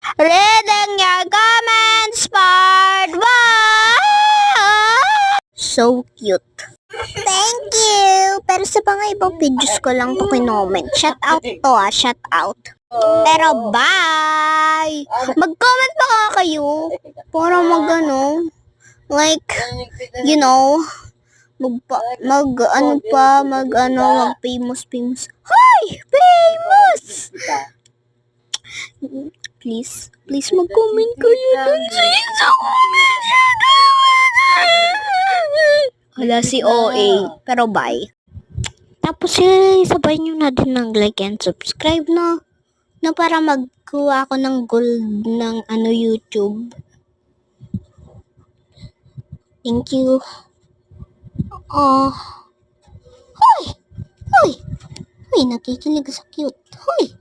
Reading your comments, part 1! So cute. Thank you! Pero sa mga ibang videos ko lang to kinoment. Shout out to shout out. Pero bye! Mag-comment pa kayo para like, you know, mag famous. Hi! Famous! Please mag-comment kayo dun sa comment. Wala si OA, pero bye. Tapos sabay nyo na din ng like and subscribe, no para magkuha ako ng gold ng YouTube. Thank you. Hoy! Hoy, nakikinig sa cute. Hoy!